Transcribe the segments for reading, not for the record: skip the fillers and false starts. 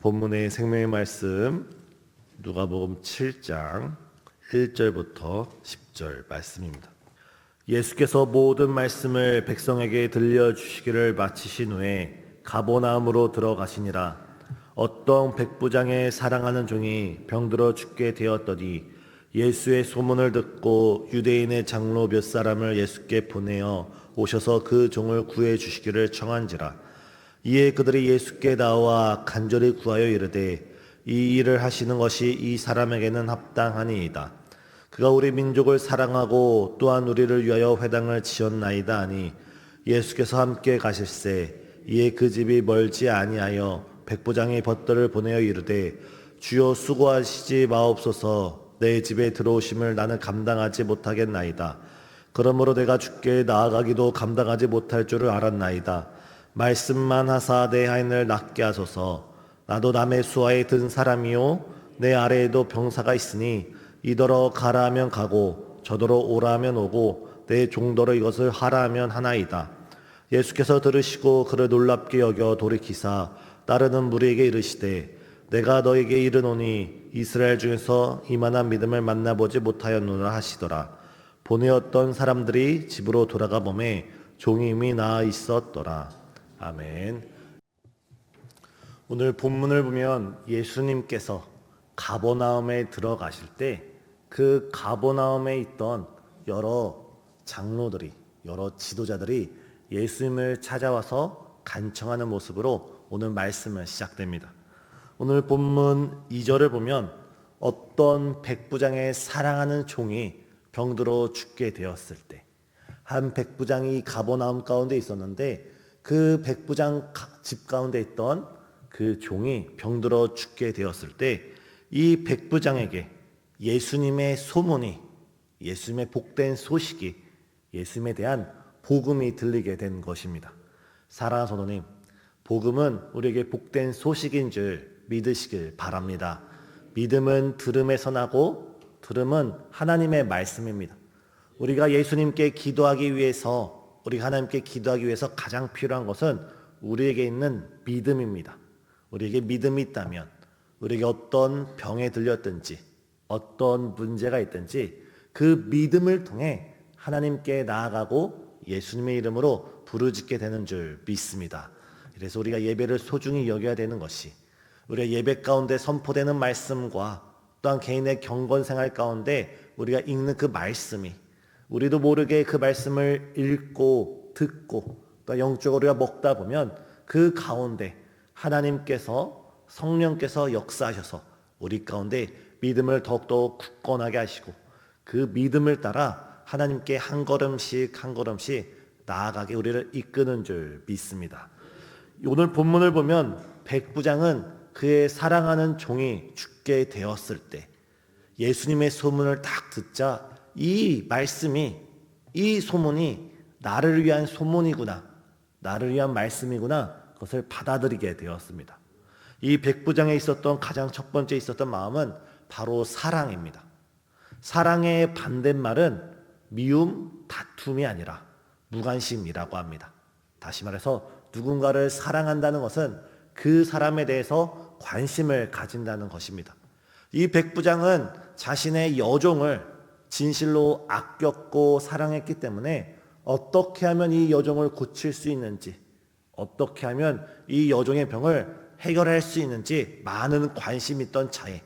본문의 생명의 말씀 누가복음 7장 1절부터 10절 말씀입니다. 예수께서 모든 말씀을 백성에게 들려주시기를 마치신 후에 가버나움으로 들어가시니라. 어떤 백부장의 사랑하는 종이 병들어 죽게 되었더니 예수의 소문을 듣고 유대인의 장로 몇 사람을 예수께 보내어 오셔서 그 종을 구해 주시기를 청한지라. 이에 그들이 예수께 나와 간절히 구하여 이르되 이 일을 하시는 것이 이 사람에게는 합당하니이다. 그가 우리 민족을 사랑하고 또한 우리를 위하여 회당을 지었나이다 하니 예수께서 함께 가실새 이에 그 집이 멀지 아니하여 백부장이 벗들을 보내어 이르되 주여 수고하시지 마옵소서. 내 집에 들어오심을 나는 감당하지 못하겠나이다. 그러므로 내가 주께 나아가기도 감당하지 못할 줄을 알았나이다. 말씀만 하사 내 하인을 낫게 하소서. 나도 남의 수하에 든 사람이요 내 아래에도 병사가 있으니 이더러 가라 하면 가고 저더러 오라 하면 오고 내 종더러 이것을 하라 하면 하나이다. 예수께서 들으시고 그를 놀랍게 여겨 돌이키사 따르는 무리에게 이르시되 내가 너에게 이르노니 이스라엘 중에서 이만한 믿음을 만나보지 못하였노라 하시더라. 보내었던 사람들이 집으로 돌아가 보매 종이 이미 나아 있었더라. 아멘. 오늘 본문을 보면 예수님께서 가버나움에 들어가실 때 그 가버나움에 있던 여러 장로들이, 여러 지도자들이 예수님을 찾아와서 간청하는 모습으로 오늘 말씀은 시작됩니다. 오늘 본문 2절을 보면 어떤 백부장의 사랑하는 종이 병들어 죽게 되었을 때 한 백부장이 가버나움 가운데 있었는데 그 백부장 집 가운데 있던 그 종이 병들어 죽게 되었을 때 이 백부장에게 예수님의 소문이, 예수님의 복된 소식이, 예수님에 대한 복음이 들리게 된 것입니다. 사랑하는 성도님, 복음은 우리에게 복된 소식인 줄 믿으시길 바랍니다. 믿음은 들음에서 나고 들음은 하나님의 말씀입니다. 우리가 예수님께 기도하기 위해서, 우리가 하나님께 기도하기 위해서 가장 필요한 것은 우리에게 있는 믿음입니다. 우리에게 믿음이 있다면 우리에게 어떤 병에 들렸든지 어떤 문제가 있든지 그 믿음을 통해 하나님께 나아가고 예수님의 이름으로 부르짖게 되는 줄 믿습니다. 그래서 우리가 예배를 소중히 여겨야 되는 것이 우리가 예배 가운데 선포되는 말씀과 또한 개인의 경건 생활 가운데 우리가 읽는 그 말씀이 우리도 모르게 그 말씀을 읽고 듣고 또 영적으로 우리가 먹다 보면 그 가운데 하나님께서 성령께서 역사하셔서 우리 가운데 믿음을 더욱더 굳건하게 하시고 그 믿음을 따라 하나님께 한 걸음씩 한 걸음씩 나아가게 우리를 이끄는 줄 믿습니다. 오늘 본문을 보면 백부장은 그의 사랑하는 종이 죽게 되었을 때 예수님의 소문을 딱 듣자 이 말씀이, 이 소문이 나를 위한 소문이구나, 나를 위한 말씀이구나, 그것을 받아들이게 되었습니다. 이 백부장에 있었던 가장 첫 번째 있었던 마음은 바로 사랑입니다. 사랑의 반대말은 미움, 다툼이 아니라 무관심이라고 합니다. 다시 말해서 누군가를 사랑한다는 것은 그 사람에 대해서 관심을 가진다는 것입니다. 이 백부장은 자신의 여종을 진실로 아꼈고 사랑했기 때문에 어떻게 하면 이 여종을 고칠 수 있는지, 어떻게 하면 이 여종의 병을 해결할 수 있는지 많은 관심이 있던 차에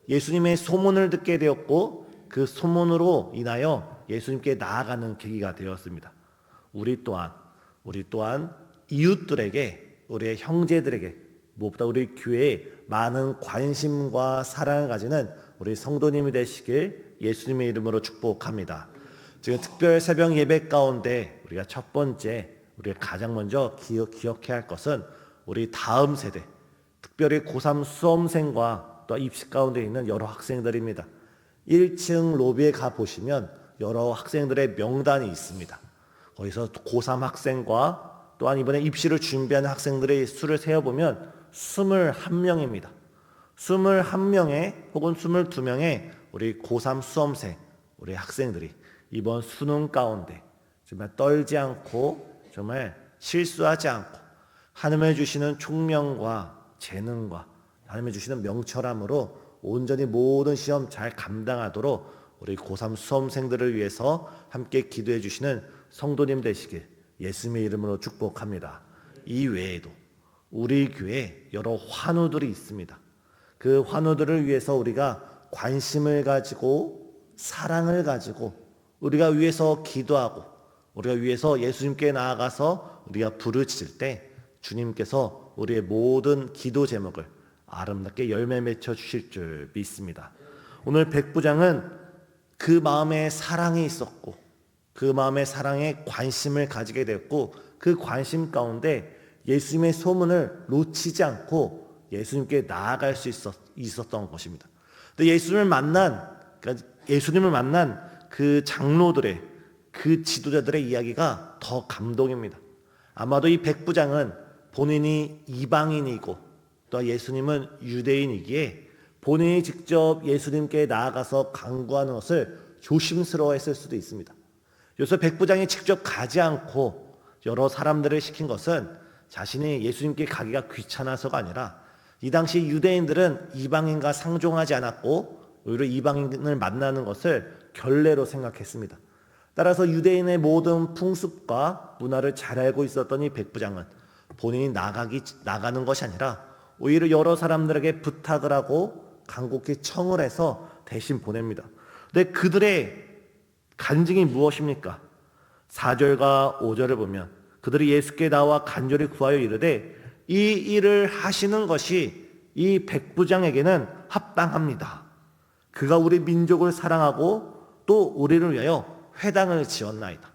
예수님의 소문을 듣게 되었고 그 소문으로 인하여 예수님께 나아가는 계기가 되었습니다. 우리 또한 이웃들에게, 우리의 형제들에게, 무엇보다 우리 교회에 많은 관심과 사랑을 가지는 우리 성도님이 되시길 예수님의 이름으로 축복합니다. 지금 특별 새벽 예배 가운데 우리가 첫 번째, 우리가 가장 먼저 기억해야 할 것은 우리 다음 세대, 특별히 고3 수험생과 또 입시 가운데 있는 여러 학생들입니다. 1층 로비에 가보시면 여러 학생들의 명단이 있습니다. 거기서 고3 학생과 또한 이번에 입시를 준비하는 학생들의 수를 세어보면 21명입니다. 21명의 혹은 22명의 우리 고3 수험생, 우리 학생들이 이번 수능 가운데 정말 떨지 않고 정말 실수하지 않고 하나님의 주시는 총명과 재능과 하나님이 주시는 명철함으로 온전히 모든 시험 잘 감당하도록 우리 고3 수험생들을 위해서 함께 기도해 주시는 성도님 되시길 예수님의 이름으로 축복합니다. 이 외에도 우리 교회에 여러 환우들이 있습니다. 그 환우들을 위해서 우리가 관심을 가지고 사랑을 가지고 우리가 위해서 기도하고 우리가 위해서 예수님께 나아가서 우리가 부르짖을 때 주님께서 우리의 모든 기도 제목을 아름답게 열매 맺혀 주실 줄 믿습니다. 오늘 백부장은 그 마음에 사랑이 있었고 그 마음의 사랑에 관심을 가지게 되었고 그 관심 가운데 예수님의 소문을 놓치지 않고 예수님께 나아갈 수 있었던 것입니다. 근데 예수님을 만난 그 장로들의 그 지도자들의 이야기가 더 감동입니다. 아마도 이 백부장은 본인이 이방인이고 또 예수님은 유대인이기에 본인이 직접 예수님께 나아가서 간구하는 것을 조심스러워했을 수도 있습니다. 여기서 백부장이 직접 가지 않고 여러 사람들을 시킨 것은 자신이 예수님께 가기가 귀찮아서가 아니라 이 당시 유대인들은 이방인과 상종하지 않았고 오히려 이방인을 만나는 것을 결례로 생각했습니다. 따라서 유대인의 모든 풍습과 문화를 잘 알고 있었던 이 백부장은 본인이 나가는 것이 아니라 오히려 여러 사람들에게 부탁을 하고 간곡히 청을 해서 대신 보냅니다. 근데 그들의 간증이 무엇입니까? 4절과 5절을 보면 그들이 예수께 나와 간절히 구하여 이르되 이 일을 하시는 것이 이 백부장에게는 합당합니다. 그가 우리 민족을 사랑하고 또 우리를 위하여 회당을 지었나이다.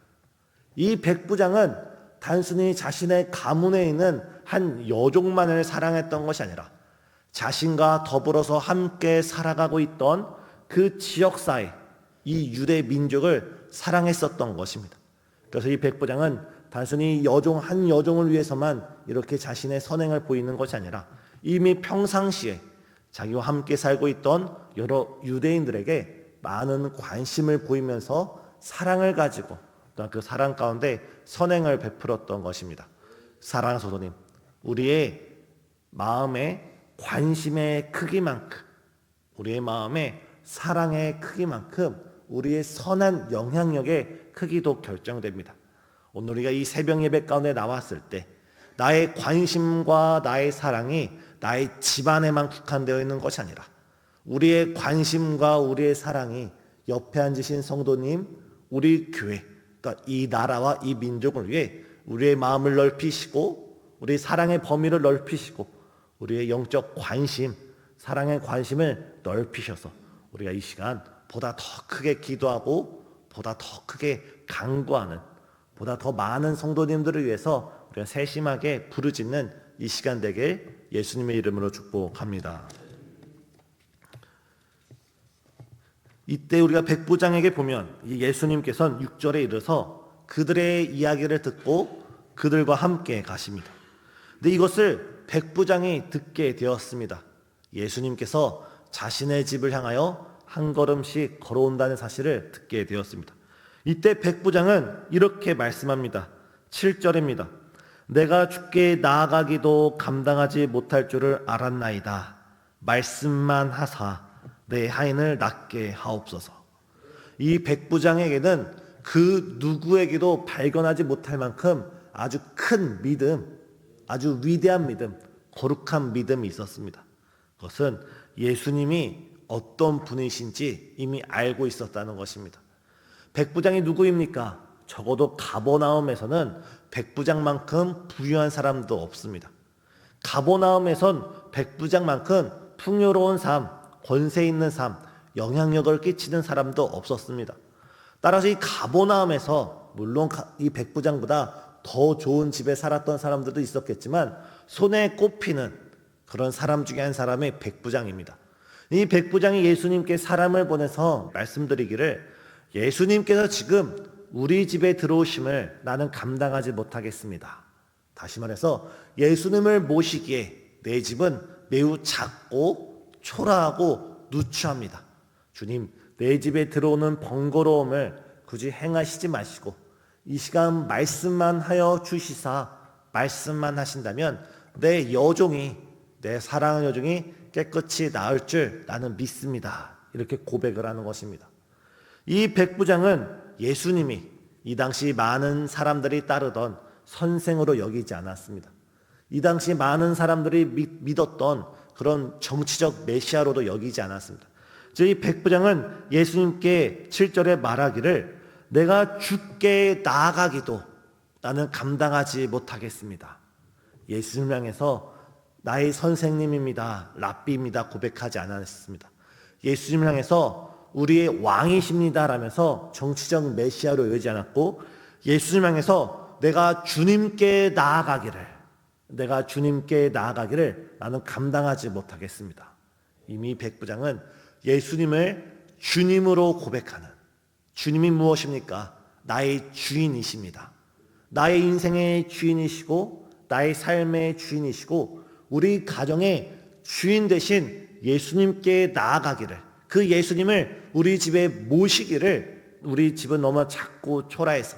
이 백부장은 단순히 자신의 가문에 있는 한 여종만을 사랑했던 것이 아니라 자신과 더불어서 함께 살아가고 있던 그 지역사회, 이 유대 민족을 사랑했었던 것입니다. 그래서 이 백부장은 단순히 한 여종을 위해서만 이렇게 자신의 선행을 보이는 것이 아니라 이미 평상시에 자기와 함께 살고 있던 여러 유대인들에게 많은 관심을 보이면서 사랑을 가지고 또한 그 사랑 가운데 선행을 베풀었던 것입니다. 사랑하는 성도님, 우리의 마음의 관심의 크기만큼 우리의 마음의 사랑의 크기만큼 우리의 선한 영향력의 크기도 결정됩니다. 오늘 우리가 이 새벽 예배 가운데 나왔을 때 나의 관심과 나의 사랑이 나의 집안에만 국한되어 있는 것이 아니라 우리의 관심과 우리의 사랑이 옆에 앉으신 성도님, 우리 교회, 그러니까 이 나라와 이 민족을 위해 우리의 마음을 넓히시고 우리의 사랑의 범위를 넓히시고 우리의 영적 관심, 사랑의 관심을 넓히셔서 우리가 이 시간 보다 더 크게 기도하고 보다 더 크게 간구하는 보다 더 많은 성도님들을 위해서 우리가 세심하게 부르짖는 이 시간 되길 예수님의 이름으로 축복합니다. 이때 우리가 백부장에게 보면 예수님께서는 6절에 이르러서 그들의 이야기를 듣고 그들과 함께 가십니다. 근데 이것을 백부장이 듣게 되었습니다. 예수님께서 자신의 집을 향하여 한 걸음씩 걸어온다는 사실을 듣게 되었습니다. 이때 백부장은 이렇게 말씀합니다. 7절입니다. 내가 주께 나아가기도 감당하지 못할 줄을 알았나이다. 말씀만 하사 내 하인을 낫게 하옵소서. 이 백부장에게는 그 누구에게도 발견하지 못할 만큼 아주 큰 믿음, 아주 위대한 믿음, 거룩한 믿음이 있었습니다. 그것은 예수님이 어떤 분이신지 이미 알고 있었다는 것입니다. 백부장이 누구입니까? 적어도 가버나움에서는 백부장만큼 부유한 사람도 없습니다. 가버나움에선 백부장만큼 풍요로운 삶, 권세 있는 삶, 영향력을 끼치는 사람도 없었습니다. 따라서 이 가버나움에서 물론 이 백부장보다 더 좋은 집에 살았던 사람들도 있었겠지만 손에 꼽히는 그런 사람 중에 한 사람이 백부장입니다. 이 백부장이 예수님께 사람을 보내서 말씀드리기를 예수님께서 지금 우리 집에 들어오심을 나는 감당하지 못하겠습니다. 다시 말해서 예수님을 모시기에 내 집은 매우 작고 초라하고 누추합니다. 주님, 내 집에 들어오는 번거로움을 굳이 행하시지 마시고 이 시간 말씀만 하여 주시사 말씀만 하신다면 내 사랑하는 여종이 깨끗이 나을 줄 나는 믿습니다. 이렇게 고백을 하는 것입니다. 이 백부장은 예수님이 이 당시 많은 사람들이 따르던 선생으로 여기지 않았습니다. 이 당시 많은 사람들이 믿었던 그런 정치적 메시아로도 여기지 않았습니다. 즉 이 백부장은 예수님께 7절에 말하기를 내가 주께 나아가기도 나는 감당하지 못하겠습니다. 예수님 향해서 나의 선생님입니다, 랍비입니다 고백하지 않았습니다. 예수님 향해서 우리의 왕이십니다 라면서 정치적 메시아로 여기지 않았고, 예수님 향해서 내가 주님께 나아가기를 나는 감당하지 못하겠습니다. 이미 백부장은 예수님을 주님으로 고백하는, 주님이 무엇입니까? 나의 주인이십니다. 나의 인생의 주인이시고 나의 삶의 주인이시고 우리 가정의 주인 되신 예수님께 나아가기를, 그 예수님을 우리 집에 모시기를, 우리 집은 너무 작고 초라해서,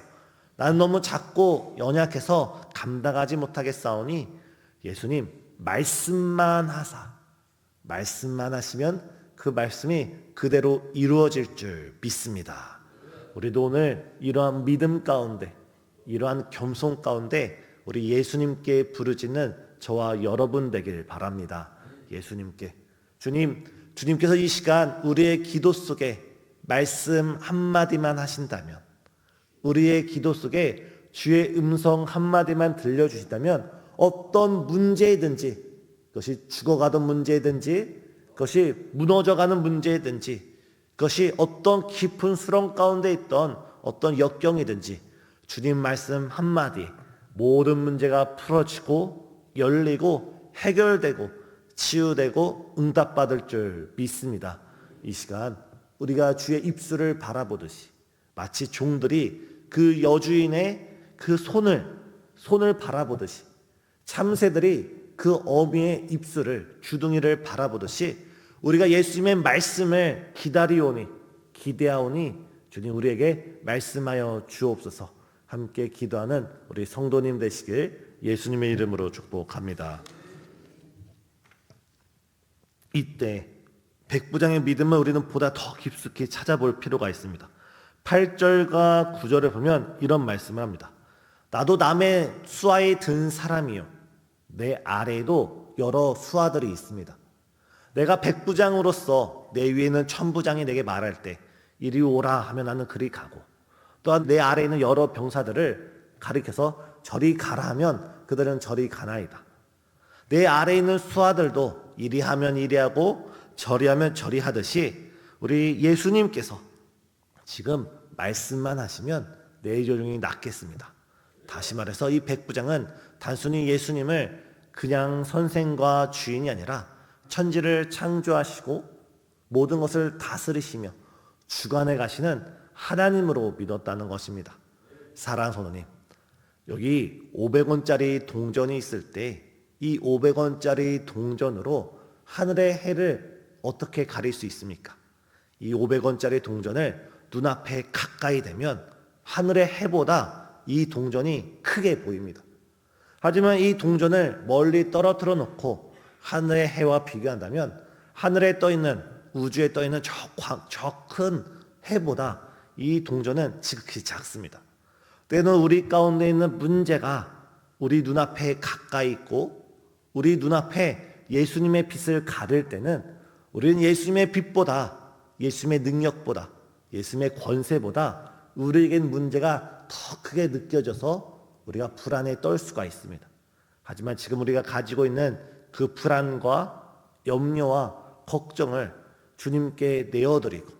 나는 너무 작고 연약해서 감당하지 못하겠사오니 예수님 말씀만 하시면 그 말씀이 그대로 이루어질 줄 믿습니다. 우리도 오늘 이러한 믿음 가운데, 이러한 겸손 가운데 우리 예수님께 부르짖는 저와 여러분 되길 바랍니다. 예수님께, 주님께서 이 시간 우리의 기도 속에 말씀 한마디만 하신다면, 우리의 기도 속에 주의 음성 한마디만 들려주신다면 어떤 문제이든지, 그것이 죽어가던 문제이든지, 그것이 무너져가는 문제이든지, 그것이 어떤 깊은 수렁 가운데 있던 어떤 역경이든지 주님 말씀 한마디 모든 문제가 풀어지고 열리고 해결되고 치유되고 응답받을 줄 믿습니다. 이 시간 우리가 주의 입술을 바라보듯이 마치 종들이 그 여주인의 그 손을 바라보듯이, 참새들이 그 어미의 입술을, 주둥이를 바라보듯이 우리가 예수님의 말씀을 기대하오니 주님 우리에게 말씀하여 주옵소서. 함께 기도하는 우리 성도님 되시길 예수님의 이름으로 축복합니다. 이때 백부장의 믿음을 우리는 보다 더 깊숙이 찾아볼 필요가 있습니다. 8절과 9절에 보면 이런 말씀을 합니다. 나도 남의 수하에 든 사람이요, 내 아래에도 여러 수하들이 있습니다. 내가 백부장으로서 내 위에는 천부장이 내게 말할 때 이리 오라 하면 나는 그리 가고, 또한 내 아래에 있는 여러 병사들을 가리켜서 저리 가라 하면 그들은 저리 가나이다. 내 아래에 있는 수하들도 이리 하면 이리 하고 저리 하면 저리 하듯이 우리 예수님께서 지금 말씀만 하시면 내 조용히 낫겠습니다. 다시 말해서 이 백부장은 단순히 예수님을 그냥 선생과 주인이 아니라 천지를 창조하시고 모든 것을 다스리시며 주관해 가시는 하나님으로 믿었다는 것입니다. 사랑하는 성도님, 여기 500원짜리 동전이 있을 때 이 500원짜리 동전으로 하늘의 해를 어떻게 가릴 수 있습니까? 이 500원짜리 동전을 눈앞에 가까이 대면 하늘의 해보다 이 동전이 크게 보입니다. 하지만 이 동전을 멀리 떨어뜨려 놓고 하늘의 해와 비교한다면 하늘에 떠있는, 우주에 떠있는 저 큰 해보다 이 동전은 지극히 작습니다. 때는 우리 가운데 있는 문제가 우리 눈앞에 가까이 있고 우리 눈앞에 예수님의 빛을 가릴 때는 우리는 예수님의 빛보다, 예수님의 능력보다, 예수님의 권세보다 우리에겐 문제가 더 크게 느껴져서 우리가 불안에 떨 수가 있습니다. 하지만 지금 우리가 가지고 있는 그 불안과 염려와 걱정을 주님께 내어드리고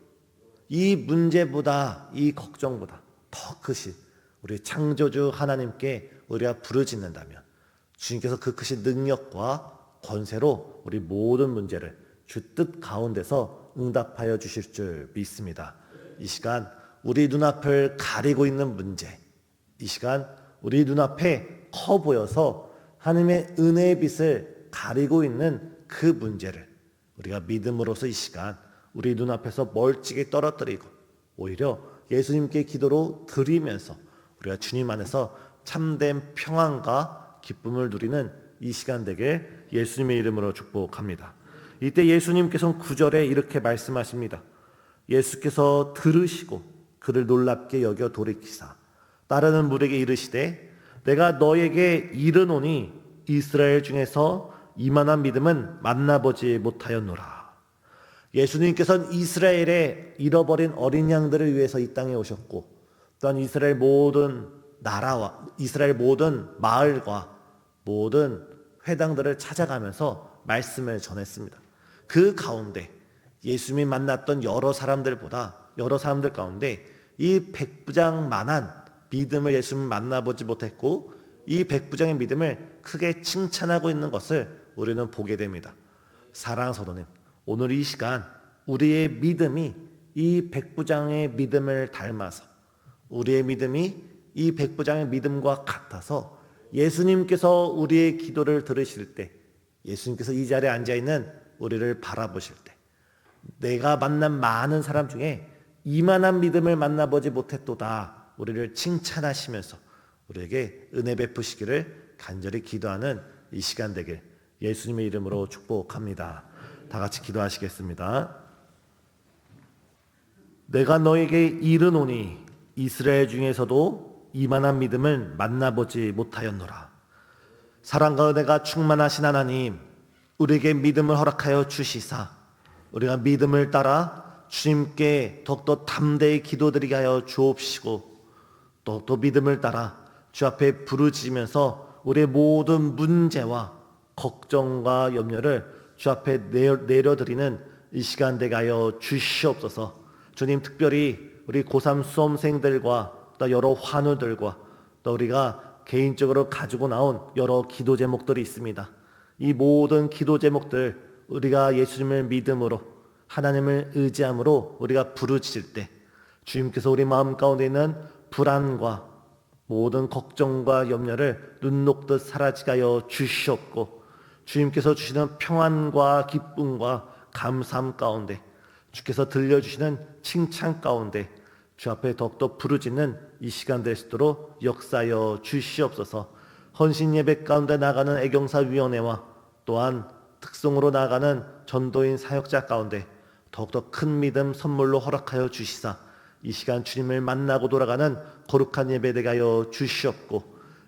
이 문제보다, 이 걱정보다 더 크신 우리 창조주 하나님께 우리가 부르짖는다면 주님께서 그 크신 능력과 권세로 우리 모든 문제를 주 뜻 가운데서 응답하여 주실 줄 믿습니다. 이 시간 우리 눈앞을 가리고 있는 문제, 이 시간 우리 눈앞에 커 보여서 하나님의 은혜의 빛을 가리고 있는 그 문제를 우리가 믿음으로써 이 시간 우리 눈앞에서 멀찍이 떨어뜨리고 오히려 예수님께 기도로 드리면서 우리가 주님 안에서 참된 평안과 기쁨을 누리는 이 시간 되게 예수님의 이름으로 축복합니다. 이때 예수님께서는 9절에 이렇게 말씀하십니다. 예수께서 들으시고 그를 놀랍게 여겨 돌이키사 따르는 무리에게 이르시되 내가 너에게 이르노니 이스라엘 중에서 이만한 믿음은 만나보지 못하였노라. 예수님께서는 이스라엘의 잃어버린 어린 양들을 위해서 이 땅에 오셨고 또한 이스라엘 모든 나라와 이스라엘 모든 마을과 모든 회당들을 찾아가면서 말씀을 전했습니다. 그 가운데 예수님이 만났던 여러 사람들 가운데 이 백부장만한 믿음을 예수님은 만나보지 못했고 이 백부장의 믿음을 크게 칭찬하고 있는 것을 우리는 보게 됩니다. 사랑하는 성도님, 오늘 이 시간 우리의 믿음이 이 백부장의 믿음을 닮아서 우리의 믿음이 이 백부장의 믿음과 같아서 예수님께서 우리의 기도를 들으실 때 예수님께서 이 자리에 앉아있는 우리를 바라보실 때 내가 만난 많은 사람 중에 이만한 믿음을 만나보지 못했도다 우리를 칭찬하시면서 우리에게 은혜 베푸시기를 간절히 기도하는 이 시간 되길 예수님의 이름으로 축복합니다. 다 같이 기도하시겠습니다. 내가 너에게 이르노니 이스라엘 중에서도 이만한 믿음을 만나보지 못하였노라. 사랑과 은혜가 충만하신 하나님, 우리에게 믿음을 허락하여 주시사 우리가 믿음을 따라 주님께 더욱더 담대히 기도드리게 하여 주옵시고 또 믿음을 따라 주 앞에 부르짖으면서 우리의 모든 문제와 걱정과 염려를 주 앞에 내려드리는 이 시간 되게 하여 주시옵소서. 주님, 특별히 우리 고3 수험생들과 또 여러 환우들과 또 우리가 개인적으로 가지고 나온 여러 기도 제목들이 있습니다. 이 모든 기도 제목들 우리가 예수님을 믿음으로 하나님을 의지함으로 우리가 부르짖을 때 주님께서 우리 마음 가운데 있는 불안과 모든 걱정과 염려를 눈 녹듯 사라지게 하여 주시옵고 주님께서 주시는 평안과 기쁨과 감사함 가운데 주께서 들려주시는 칭찬 가운데 주 앞에 더욱더 부르짖는 이 시간 될 수 있도록 역사하여 주시옵소서. 헌신 예배 가운데 나가는 애경사위원회와 또한 특송으로 나가는 전도인 사역자 가운데 더욱더 큰 믿음 선물로 허락하여 주시사 이 시간 주님을 만나고 돌아가는 거룩한 예배 되게 하여 주시옵고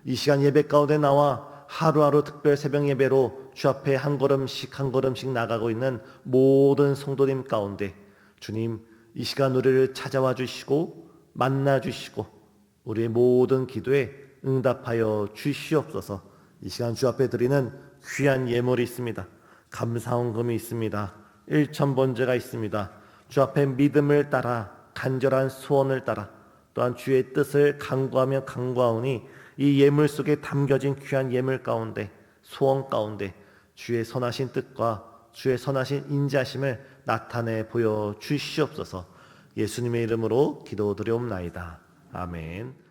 이 시간 예배 가운데 나와 하루하루 특별 새벽 예배로 주 앞에 한 걸음씩 한 걸음씩 나가고 있는 모든 성도님 가운데 주님 이 시간 우리를 찾아와 주시고 만나 주시고 우리의 모든 기도에 응답하여 주시옵소서. 이 시간 주 앞에 드리는 귀한 예물이 있습니다. 감사원금이 있습니다. 1,000번제가 있습니다. 주 앞에 믿음을 따라 간절한 소원을 따라 또한 주의 뜻을 간구하며 간구하오니 이 예물 속에 담겨진 귀한 예물 가운데 소원 가운데 주의 선하신 뜻과 주의 선하신 인자심을 나타내 보여 주시옵소서. 예수님의 이름으로 기도드려옵나이다. 아멘.